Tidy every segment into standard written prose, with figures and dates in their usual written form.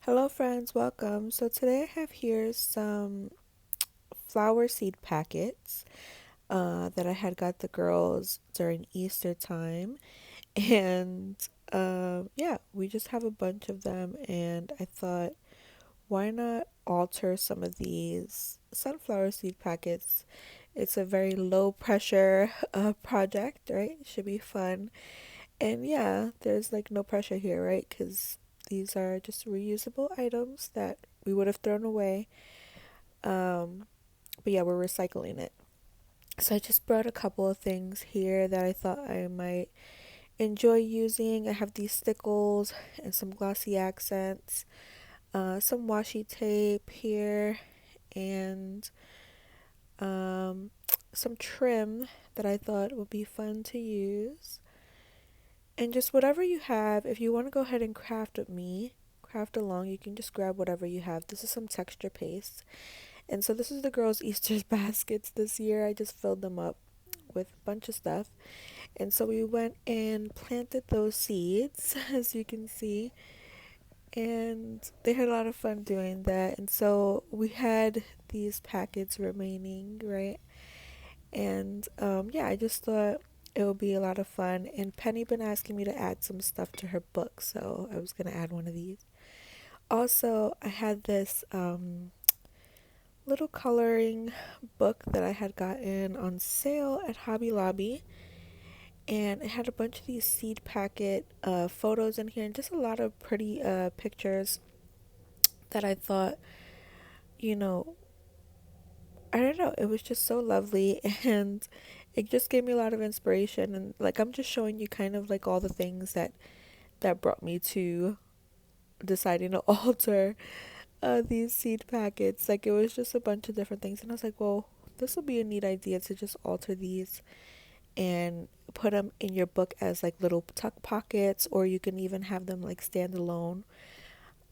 Hello friends, welcome. So today I have here some flower seed packets that I had got the girls during Easter time. And yeah, we just have a bunch of them and I thought why not alter some of these sunflower seed packets? It's a very low pressure project, right? It should be fun. And yeah, there's like no pressure here, right? Because these are just reusable items that we would have thrown away. Um, but yeah, we're recycling it. So I just brought a couple of things here that I thought I might enjoy using. I have these stickles and some glossy accents, some washi tape here, and um, some trim that I thought would be fun to use. And just whatever you have, if you want to go ahead and craft with me, craft along, you can just grab whatever you have. This is some texture paste. And so this is the girls' Easter baskets this year. I just filled them up with a bunch of stuff. And so we went and planted those seeds, as you can see. And they had a lot of fun doing that. And so we had these packets remaining, right? And yeah, I just thought it would be a lot of fun. And Penny been asking me to add some stuff to her book, so I was gonna add one of these. Also, I had this little coloring book that I had gotten on sale at Hobby Lobby, and it had a bunch of these seed packet photos in here, and just a lot of pretty pictures that I thought, you know, I don't know, it was just so lovely and it just gave me a lot of inspiration. And like I'm just showing you kind of like all the things that brought me to deciding to alter these seed packets. Like it was just a bunch of different things, and I was like, well, this will be a neat idea to just alter these and put them in your book as like little tuck pockets, or you can even have them like stand alone.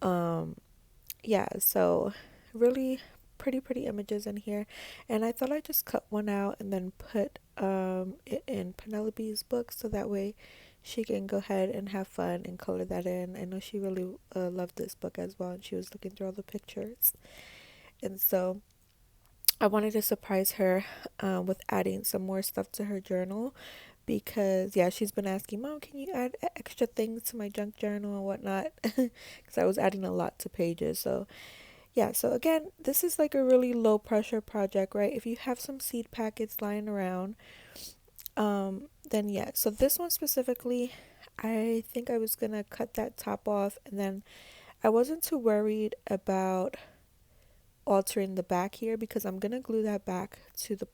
um yeah, so really pretty images in here, and I thought I'd just cut one out and then put it in Penelope's book so that way she can go ahead and have fun and color that in. I know she really loved this book as well, and she was looking through all the pictures, and so I wanted to surprise her with adding some more stuff to her journal, because yeah, she's been asking, Mom, can you add extra things to my junk journal and whatnot? Because I was adding a lot to pages. So yeah, so again, this is like a really low pressure project, right? If you have some seed packets lying around, then yeah. So this one specifically, I think I was gonna cut that top off, and then I wasn't too worried about altering the back here because I'm gonna glue that back to the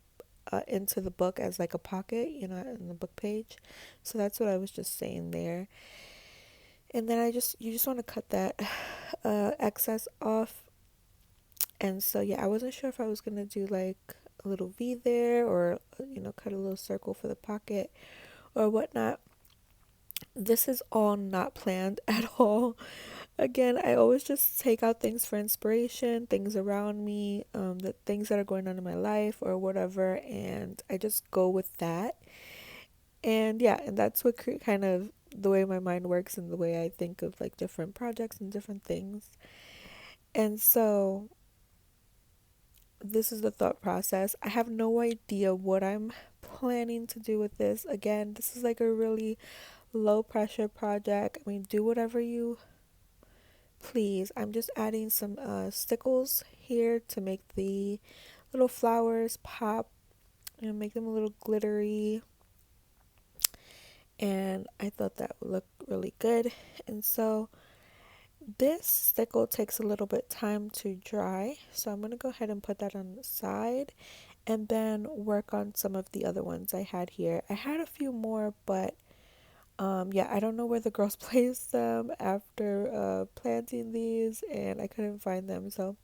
into the book as like a pocket, in the book page. So that's what I was just saying there. And then you just want to cut that excess off. And so yeah, I wasn't sure if I was gonna do like a little V there, or cut a little circle for the pocket or whatnot. This is all not planned at all. Again, I always just take out things for inspiration, things around me, the things that are going on in my life or whatever, and I just go with that. And yeah, and that's what kind of the way my mind works and the way I think of like different projects and different things. And so this is the thought process. I have no idea what I'm planning to do with this. Again, this is like a really low pressure project. I mean, do whatever you please. I'm just adding some stickles here to make the little flowers pop, make them a little glittery. And I thought that would look really good. And so this stickle takes a little bit time to dry, so I'm going to go ahead and put that on the side and then work on some of the other ones I had here. I had a few more, but yeah, I don't know where the girls placed them after planting these, and I couldn't find them. So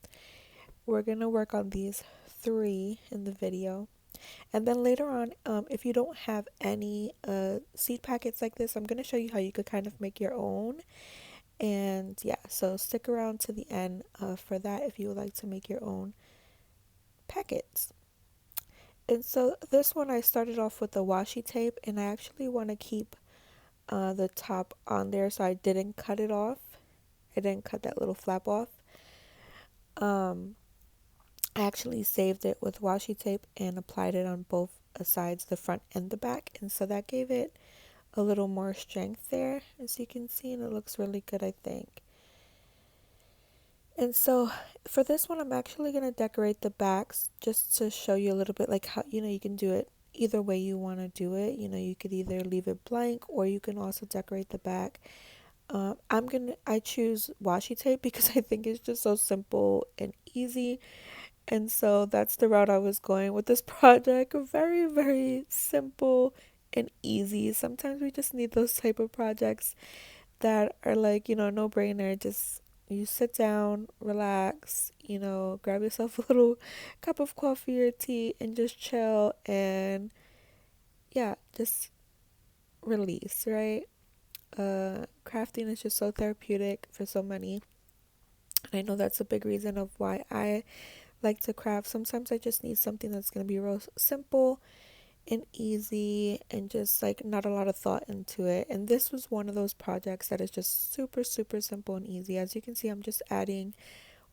we're going to work on these three in the video. And then later on, if you don't have any seed packets like this, I'm going to show you how you could kind of make your own. And yeah, so stick around to the end for that if you would like to make your own packets. And so this one I started off with the washi tape, and I actually want to keep the top on there, so I didn't cut it off I didn't cut that little flap off. Um, I actually saved it with washi tape and applied it on both sides, the front and the back. And so that gave it a little more strength there, as you can see, and it looks really good, I think. And so for this one, I'm actually going to decorate the backs just to show you a little bit like how, you can do it either way you want to do it. You could either leave it blank or you can also decorate the back. I choose washi tape because I think it's just so simple and easy. And so that's the route I was going with this project. Very, very simple and easy. Sometimes we just need those type of projects that are like, no brainer. Just you sit down, relax, grab yourself a little cup of coffee or tea and just chill and yeah, just release, right? Crafting is just so therapeutic for so many. And I know that's a big reason of why I like to craft. Sometimes I just need something that's going to be real simple and easy and just like not a lot of thought into it. And this was one of those projects that is just super, super simple and easy. As you can see, I'm just adding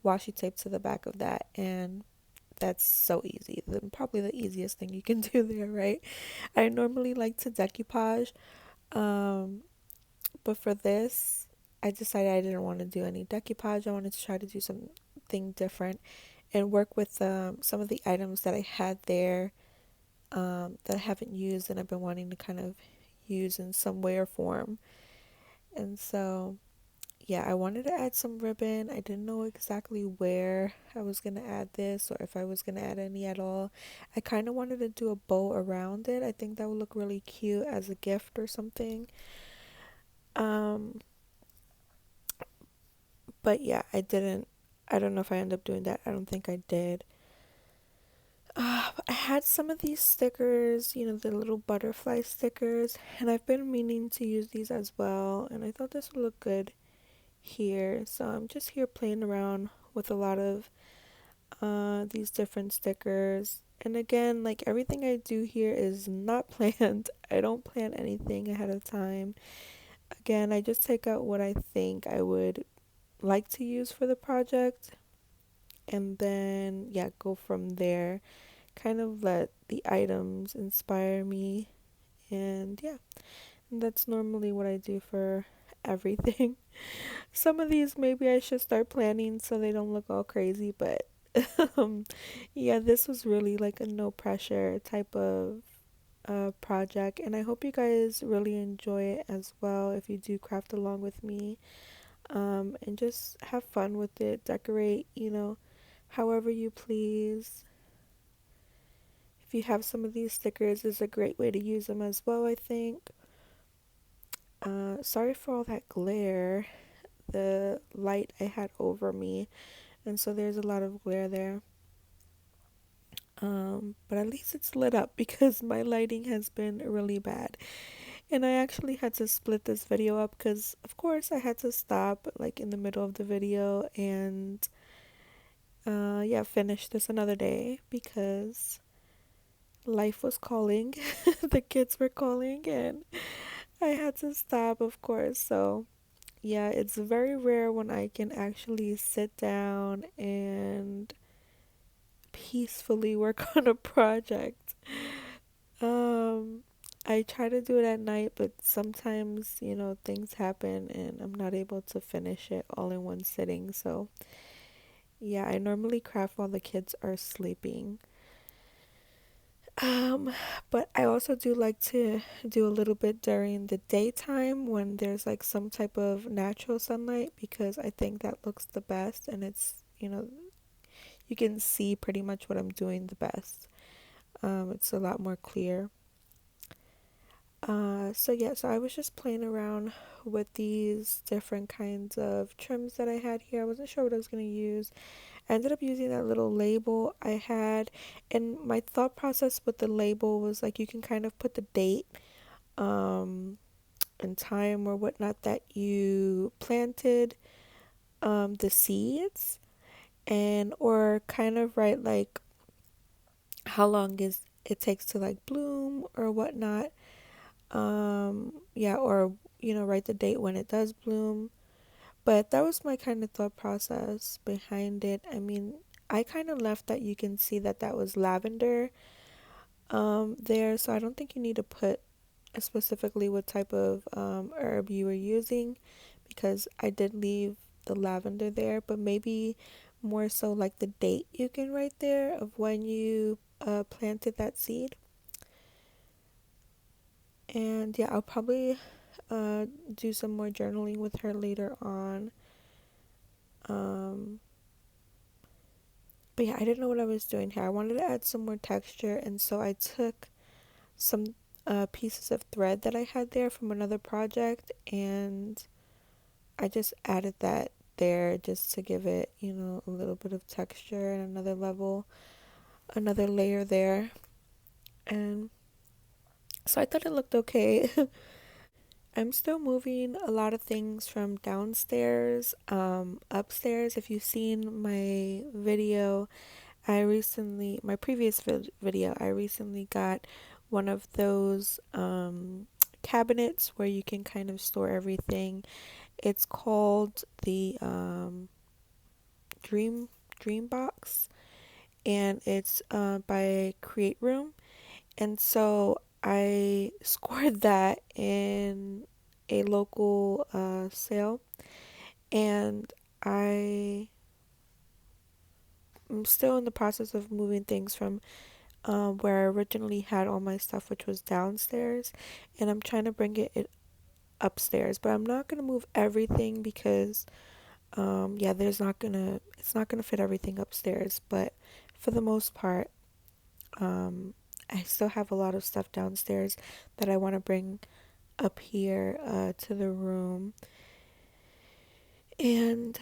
washi tape to the back of that, and that's so easy. Probably the easiest thing you can do there, right? I normally like to decoupage, um, but for this, I decided I didn't want to do any decoupage. I wanted to try to do something different and work with some of the items that I had there that I haven't used and I've been wanting to kind of use in some way or form. And so, yeah, I wanted to add some ribbon. I didn't know exactly where I was going to add this or if I was going to add any at all. I kind of wanted to do a bow around it. I think that would look really cute as a gift or something. Um, but yeah, I didn't. I don't know if I end up doing that. I don't think I did. I had some of these stickers, the little butterfly stickers, and I've been meaning to use these as well, and I thought this would look good here. So I'm just here playing around with a lot of these different stickers. And again, like everything I do here is not planned. I don't plan anything ahead of time. Again, I just take out what I think I would like to use for the project and then, yeah, go from there. Kind of let the items inspire me. And yeah, that's normally what I do for everything. Some of these maybe I should start planning so they don't look all crazy, but um, yeah, this was really like a no pressure type of project, and I hope you guys really enjoy it as well if you do craft along with me. And just have fun with it, decorate, however you please. If you have some of these stickers, is a great way to use them as well, I think. Sorry for all that glare. The light I had over me, and so there's a lot of glare there. But at least it's lit up because my lighting has been really bad. And I actually had to split this video up because, of course, I had to stop like in the middle of the video and, yeah, finish this another day because life was calling. The kids were calling, and I had to stop, of course. So, yeah, it's very rare when I can actually sit down and peacefully work on a project. Um, I try to do it at night, but sometimes, things happen and I'm not able to finish it all in one sitting. So, yeah, I normally craft while the kids are sleeping. Um, but I also do like to do a little bit during the daytime when there's like some type of natural sunlight because I think that looks the best and it's, you can see pretty much what I'm doing the best. It's a lot more clear. So yeah, so I was just playing around with these different kinds of trims that I had here. I wasn't sure what I was going to use. I ended up using that little label I had, and my thought process with the label was like you can kind of put the date, and time or whatnot that you planted, the seeds, and or kind of write like how long is it takes to like bloom or whatnot. Yeah, or write the date when it does bloom. But that was my kind of thought process behind it. I mean, I kind of left that you can see that that was lavender there, so I don't think you need to put specifically what type of herb you were using, because I did leave the lavender there, but maybe more so like the date you can write there of when you planted that seed. And yeah, I'll probably do some more journaling with her later on. Um, but yeah, I didn't know what I was doing here. I wanted to add some more texture, and so I took some pieces of thread that I had there from another project, and I just added that there just to give it, a little bit of texture and another level, another layer there. And so I thought it looked okay. I'm still moving a lot of things from downstairs, upstairs. If you've seen my video, my previous video, I recently got one of those cabinets where you can kind of store everything. It's called the Dream Dream Box, and it's by Create Room. And so I scored that in a local sale, and I am still in the process of moving things from where I originally had all my stuff, which was downstairs, and I'm trying to bring it upstairs. But I'm not gonna move everything because yeah, it's not gonna fit everything upstairs. But for the most part, I still have a lot of stuff downstairs that I want to bring up here to the room. And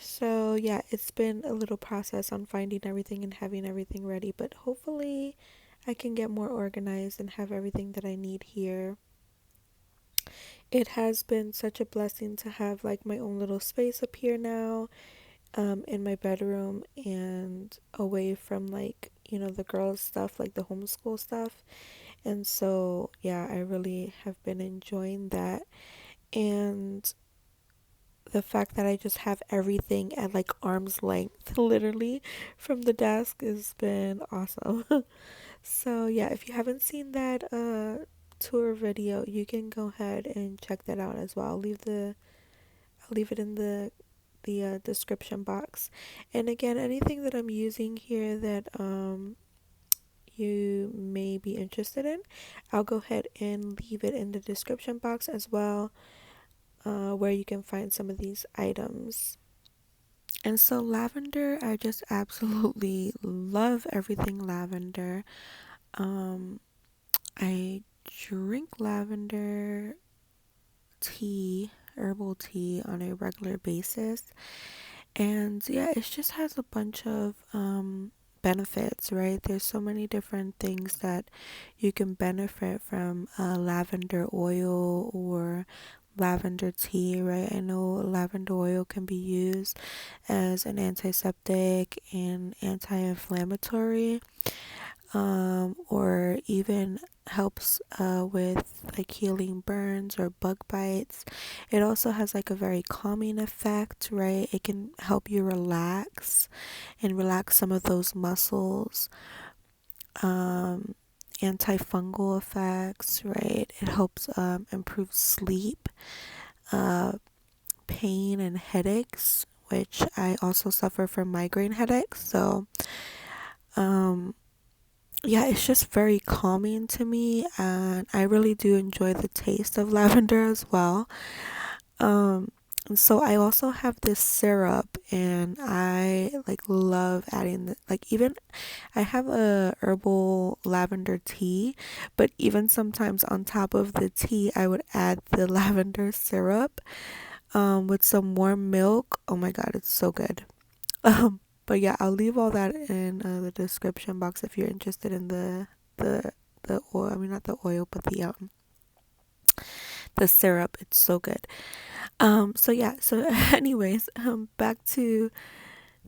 so, yeah, it's been a little process on finding everything and having everything ready, but hopefully I can get more organized and have everything that I need here. It has been such a blessing to have like my own little space up here now, in my bedroom and away from like, the girls' stuff, like the homeschool stuff. And so, yeah, I really have been enjoying that. And the fact that I just have everything at like arm's length, literally, from the desk has been awesome. So, yeah, if you haven't seen that tour video, you can go ahead and check that out as well. I'll leave it in the description box. And again, anything that I'm using here that you may be interested in, I'll go ahead and leave it in the description box as well, where you can find some of these items. And so, lavender, I just absolutely love everything lavender. Um, I drink lavender tea, herbal tea, on a regular basis. And yeah, it just has a bunch of benefits, right? There's so many different things that you can benefit from lavender oil or lavender tea, right? I know lavender oil can be used as an antiseptic and anti-inflammatory, or even helps with like healing burns or bug bites. It also has like a very calming effect, right? It can help you relax and relax some of those muscles. Um, Antifungal effects, right? It helps improve sleep, uh, pain, and headaches, which I also suffer from migraine headaches. So, um, yeah, it's just very calming to me, and I really do enjoy the taste of lavender as well. Um, and so I also have this syrup, and I like love adding like even I have a herbal lavender tea, but even sometimes on top of the tea, I would add the lavender syrup, with some warm milk. Oh my God, it's so good. But yeah, I'll leave all that in the description box if you're interested in the the oil. I mean, not the oil, but the syrup. It's so good. So yeah. So anyways, back to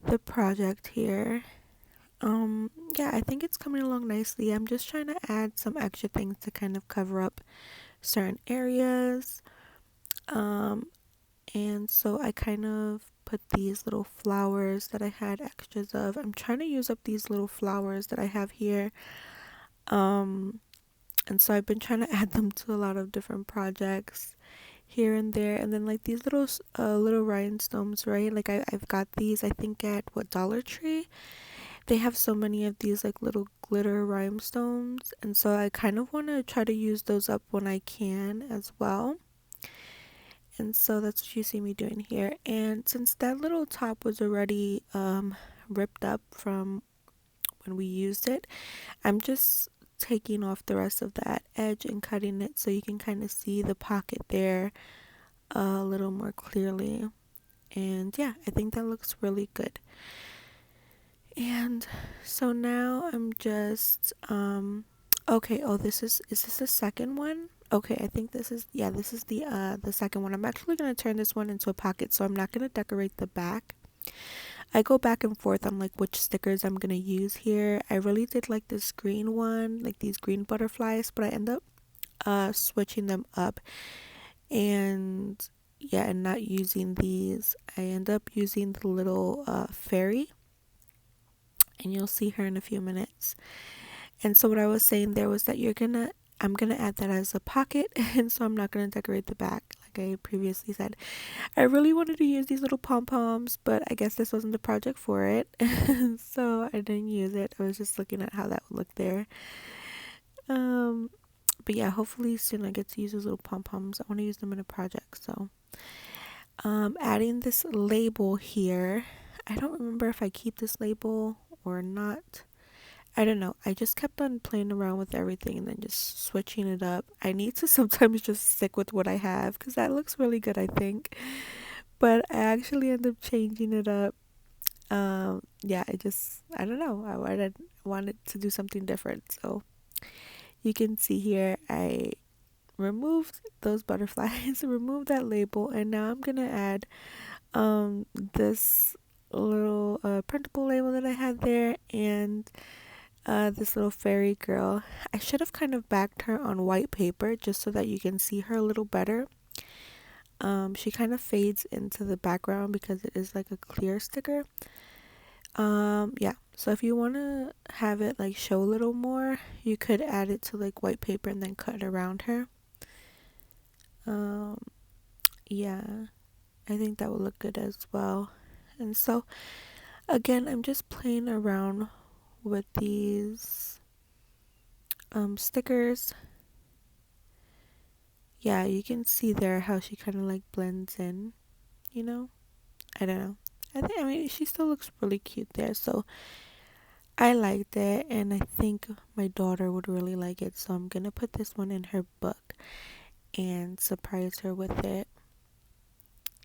the project here. Yeah, I think it's coming along nicely. I'm just trying to add some extra things to kind of cover up certain areas. Um, And so I kind of put these little flowers that I had extras of. I'm trying to use up these little flowers that I have here. Um, and so I've been trying to add them to a lot of different projects here and there. And then like these little rhinestones, right? Like I've got these, I think at what, Dollar Tree? They have so many of these like little glitter rhinestones. And so I kind of want to try to use those up when I can as well. And so that's what you see me doing here. And since that little top was already ripped up from when we used it, I'm just taking off the rest of that edge and cutting it so you can kind of see the pocket there a little more clearly. And yeah, I think that looks really good. And so now I'm just okay, oh, is this the second one? Okay, I think this is the second one. I'm actually going to turn this one into a pocket, so I'm not going to decorate the back. I go back and forth on like which stickers I'm going to use here. I really did like this green one, like these green butterflies, but I end up switching them up, and yeah, and not using these. I end up using the little fairy, and you'll see her in a few minutes. And so what I was saying there was that I'm gonna add that as a pocket, and so I'm not gonna decorate the back like I previously said. I really wanted to use these little pom-poms, but I guess this wasn't the project for it. So I didn't use it. I was just looking at how that would look there. Um but yeah, hopefully soon I get to use those little pom-poms. I want to use them in a project. So adding this label here. I don't remember if I keep this label or not. I don't know. I just kept on playing around with everything and then just switching it up. I need to sometimes just stick with what I have because that looks really good, I think. But I actually end up changing it up. Yeah, I don't know. I wanted to do something different. So you can see here, I removed those butterflies, removed that label, and now I'm gonna add this little printable label that I had there, and this little fairy girl. I should have kind of backed her on white paper just so that you can see her a little better. She kind of fades into the background because it is like a clear sticker. Yeah. So if you want to have it like show a little more, you could add it to like white paper and then cut around her. Um, yeah, I think that would look good as well. And so again, I'm just playing around with these stickers. Yeah, you can see there how she kind of like blends in, you know? I don't know. I mean, she still looks really cute there. So I liked it, and I think my daughter would really like it. So I'm gonna put this one in her book and surprise her with it.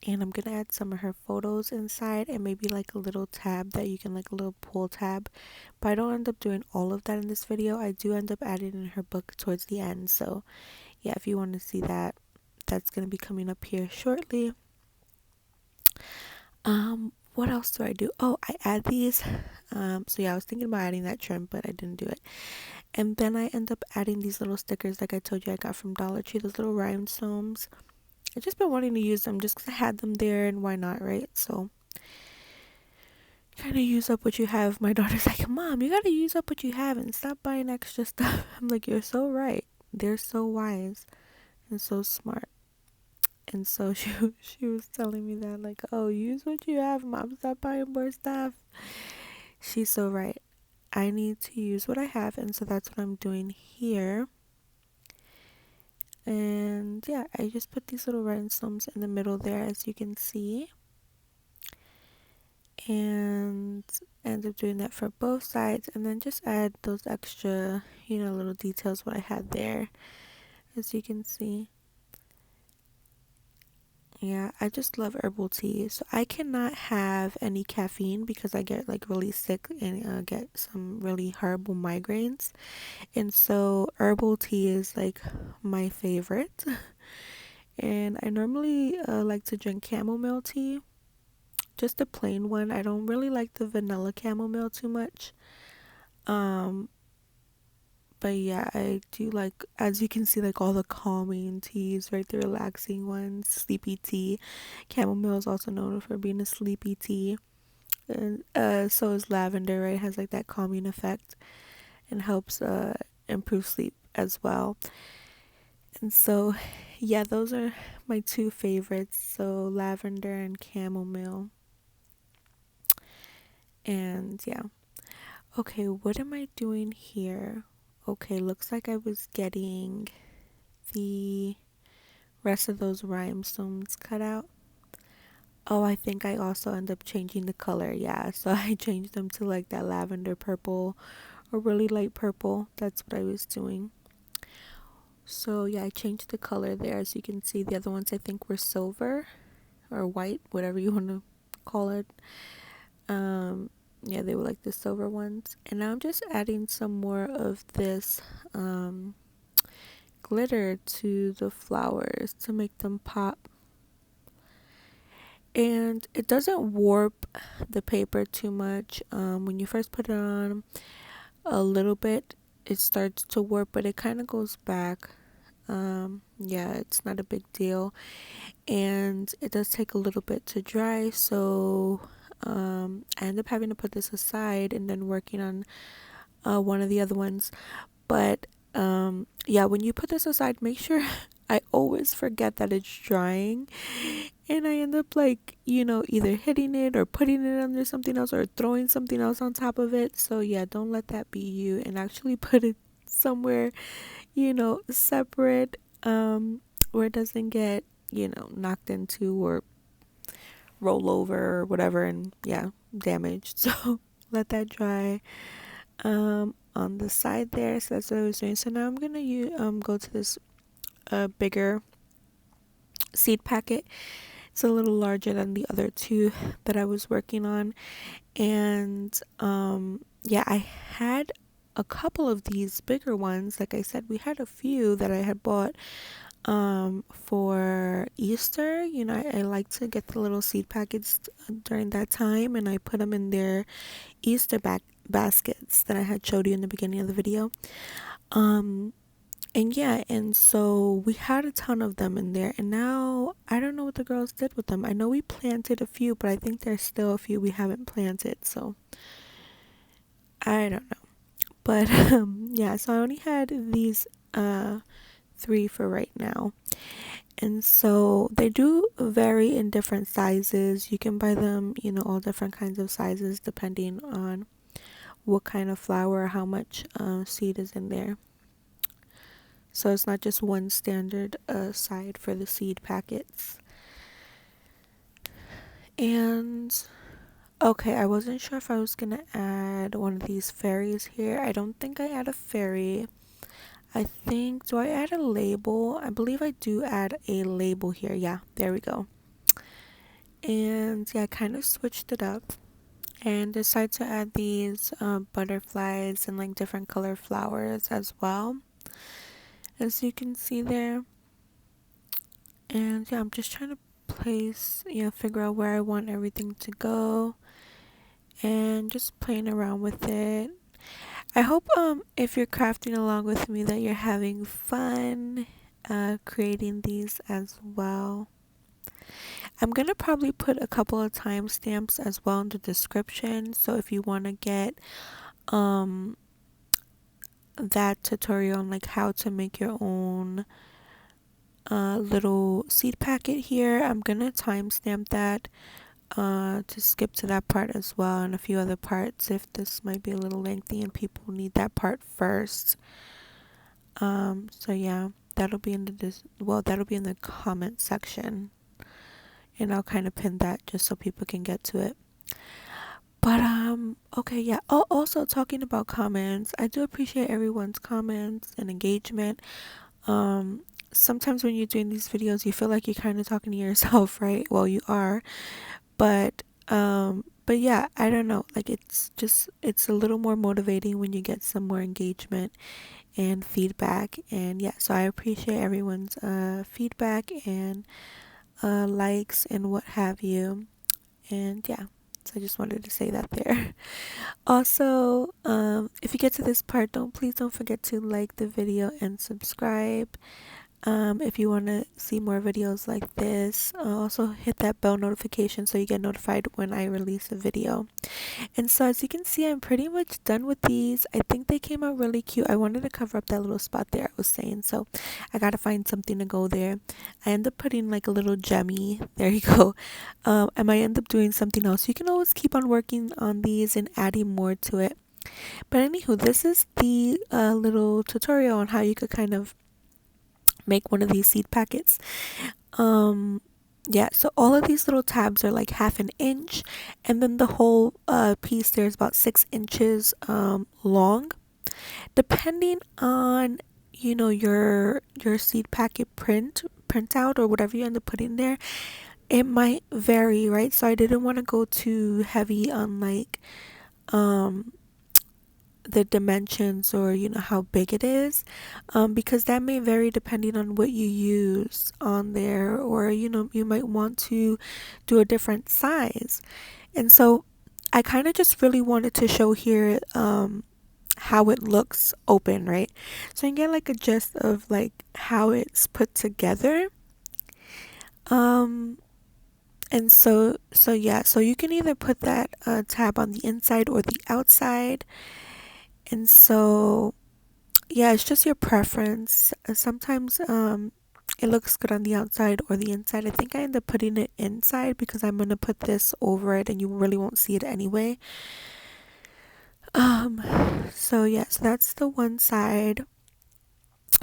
And I'm gonna add some of her photos inside and maybe like a little tab that you can like a little pull tab. But I don't end up doing all of that in this video. I do end up adding in her book towards the end. So yeah, if you want to see that, that's gonna be coming up here shortly. What else do I do? Oh, I add these. So yeah, I was thinking about adding that trim, but I didn't do it. And then I end up adding these little stickers like I told you I got from Dollar Tree, those little rhinestones. I've just been wanting to use them just because I had them there, and why not, right? So trying to use up what you have. My daughter's like, Mom, you gotta use up what you have and stop buying extra stuff. I'm like, you're so right. They're so wise and so smart. And so she was telling me that, like, oh, use what you have, Mom, stop buying more stuff. She's so right. I need to use what I have, and so that's what I'm doing here. And yeah, I just put these little rhinestones in the middle there, as you can see, and end up doing that for both sides, and then just add those extra, little details what I had there, as you can see. Yeah, I just love herbal tea. So I cannot have any caffeine because I get like really sick and get some really horrible migraines. And so herbal tea is like my favorite. And I normally like to drink chamomile tea, just a plain one. I don't really like the vanilla chamomile too much. Um, But yeah, I do like, as you can see, like all the calming teas, right? The relaxing ones. Sleepy tea. Chamomile is also known for being a sleepy tea. And so is lavender, right? It has like that calming effect and helps improve sleep as well. And so, yeah, those are my two favorites. So lavender and chamomile. And yeah. Okay, what am I doing here? Okay, looks like I was getting the rest of those rhinestones cut out. Oh, I think I also end up changing the color. Yeah, so I changed them to like that lavender purple or really light purple. That's what I was doing. So yeah, I changed the color there. As you can see, the other ones I think were silver or white, whatever you want to call it. Um, yeah, they were like the silver ones. And now I'm just adding some more of this glitter to the flowers to make them pop. And it doesn't warp the paper too much. When you first put it on, a little bit, it starts to warp, but it kind of goes back. Yeah, it's not a big deal. And it does take a little bit to dry, so I end up having to put this aside and then working on one of the other ones. But yeah, when you put this aside, make sure I always forget that it's drying, and I end up like, either hitting it or putting it under something else or throwing something else on top of it. So yeah, don't let that be you, and actually put it somewhere, separate, where it doesn't get, knocked into or roll over or whatever, and yeah, damaged. So let that dry on the side there. So that's what I was doing. So now I'm gonna go to this bigger seed packet. It's a little larger than the other two that I was working on. And yeah, I had a couple of these bigger ones. Like I said, we had a few that I had bought for Easter. I like to get the little seed packets during that time, and I put them in their Easter baskets that I had showed you in the beginning of the video. And yeah, and so we had a ton of them in there, and now I don't know what the girls did with them. I know we planted a few, but I think there's still a few we haven't planted, so I don't know. But yeah, so I only had these 3 for right now. And so they do vary in different sizes. You can buy them, all different kinds of sizes depending on what kind of flower, how much seed is in there. So it's not just one standard side for the seed packets. And okay, I wasn't sure if I was gonna add one of these fairies here. I don't think I add a fairy. I think, do I add a label? I believe I do add a label here. Yeah, there we go. And yeah, I kind of switched it up and decided to add these butterflies and like different color flowers as well, as you can see there. And yeah, I'm just trying to place, figure out where I want everything to go and just playing around with it. I hope if you're crafting along with me that you're having fun creating these as well. I'm gonna probably put a couple of timestamps as well in the description, so if you want to get um that tutorial on like how to make your own little seed packet here, I'm gonna timestamp that to skip to that part as well, and a few other parts if this might be a little lengthy and people need that part first. So yeah, that'll be in that'll be in the comment section, and I'll kind of pin that just so people can get to it. But okay, yeah. Oh, also talking about comments, I do appreciate everyone's comments and engagement. Sometimes when you're doing these videos, you feel like you're kind of talking to yourself, right? Well, you are, but yeah, I don't know. Like it's a little more motivating when you get some more engagement and feedback. And yeah, so I appreciate everyone's feedback and likes and what have you. And yeah, So I just wanted to say that there. Also, if you get to this part, please don't forget to like the video and subscribe. If you want to see more videos like this, also hit that bell notification so you get notified when I release a video. And so as you can see, I'm pretty much done with these. I think they came out really cute. I wanted to cover up that little spot there I was saying, so I gotta find something to go there. I end up putting like a little gemmy. There you go. I might end up doing something else. You can always keep on working on these and adding more to it. But anywho, this is the little tutorial on how you could kind of make one of these seed packets. Yeah, so all of these little tabs are like half an inch, and then the whole piece there is about 6 inches long. Depending on your seed packet printout or whatever you end up putting there, it might vary, right? So I didn't want to go too heavy on like um the dimensions or how big it is, because that may vary depending on what you use on there, or you might want to do a different size. And so I kind of just really wanted to show here how it looks open, right? So you get like a gist of like how it's put together. um and so yeah, so you can either put that tab on the inside or the outside. And so yeah, it's just your preference. Sometimes it looks good on the outside or the inside. I think I end up putting it inside because I'm gonna put this over it and you really won't see it anyway. um so yeah, so that's the one side.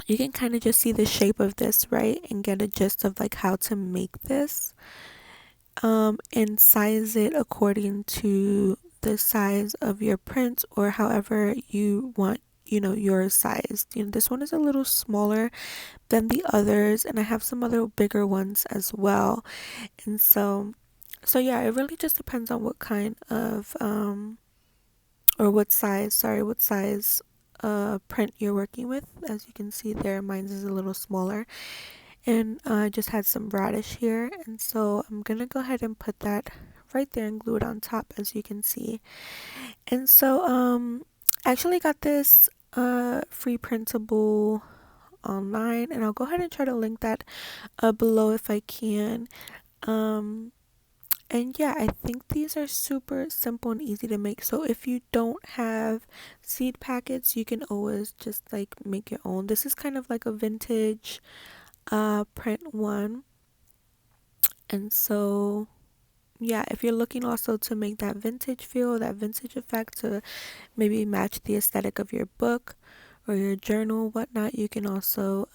You can kind of just see the shape of this, right, and get a gist of like how to make this, and size it according to the size of your print or however you want your size. This one is a little smaller than the others, and I have some other bigger ones as well. And so yeah, it really just depends on what kind of or what size print you're working with. As you can see there, mine is a little smaller, and I just had some radish here, and so I'm gonna go ahead and put that right there and glue it on top, as you can see. And so I actually got this free printable online, and I'll go ahead and try to link that below if I can. um and yeah, I think these are super simple and easy to make. So if you don't have seed packets, you can always just like make your own. This is kind of like a vintage print one. And so yeah, if you're looking also to make that vintage feel, that vintage effect, to maybe match the aesthetic of your book or your journal, whatnot, you can also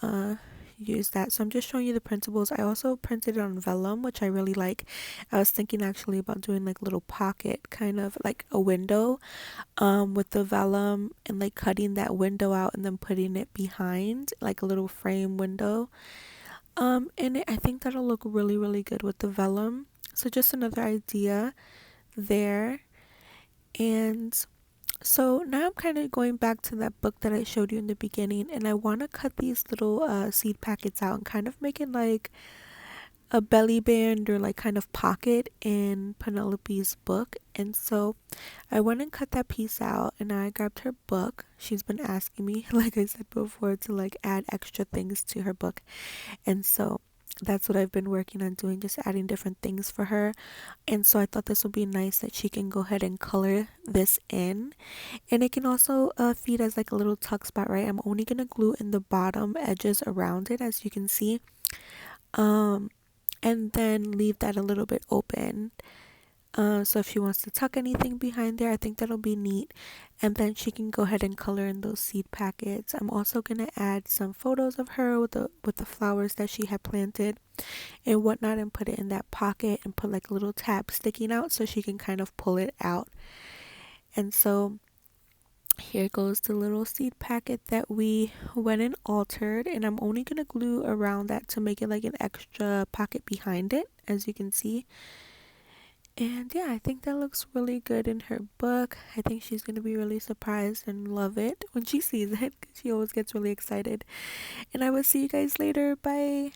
use that. So I'm just showing you the printables. I also printed it on vellum, which I really like. I was thinking actually about doing like little pocket, kind of like a window with the vellum, and like cutting that window out and then putting it behind like a little frame window. And I think that'll look really, really good with the vellum. So just another idea there. And so now I'm kind of going back to that book that I showed you in the beginning, and I want to cut these little seed packets out and kind of make it like a belly band or like kind of pocket in Penelope's book. And so I went and cut that piece out, and I grabbed her book. She's been asking me, like I said before, to like add extra things to her book. And so that's what I've been working on doing, just adding different things for her. And so I thought this would be nice that she can go ahead and color this in. And it can also feed as like a little tuck spot, right? I'm only going to glue in the bottom edges around it, as you can see. And then leave that a little bit open. So if she wants to tuck anything behind there, I think that'll be neat. And then she can go ahead and color in those seed packets. I'm also gonna add some photos of her with the flowers that she had planted and whatnot, and put it in that pocket and put like a little tab sticking out so she can kind of pull it out. And so here goes the little seed packet that we went and altered, and I'm only gonna glue around that to make it like an extra pocket behind it, as you can see. And yeah, I think that looks really good in her book. I think she's going to be really surprised and love it when she sees it, 'cause she always gets really excited. And I will see you guys later. Bye.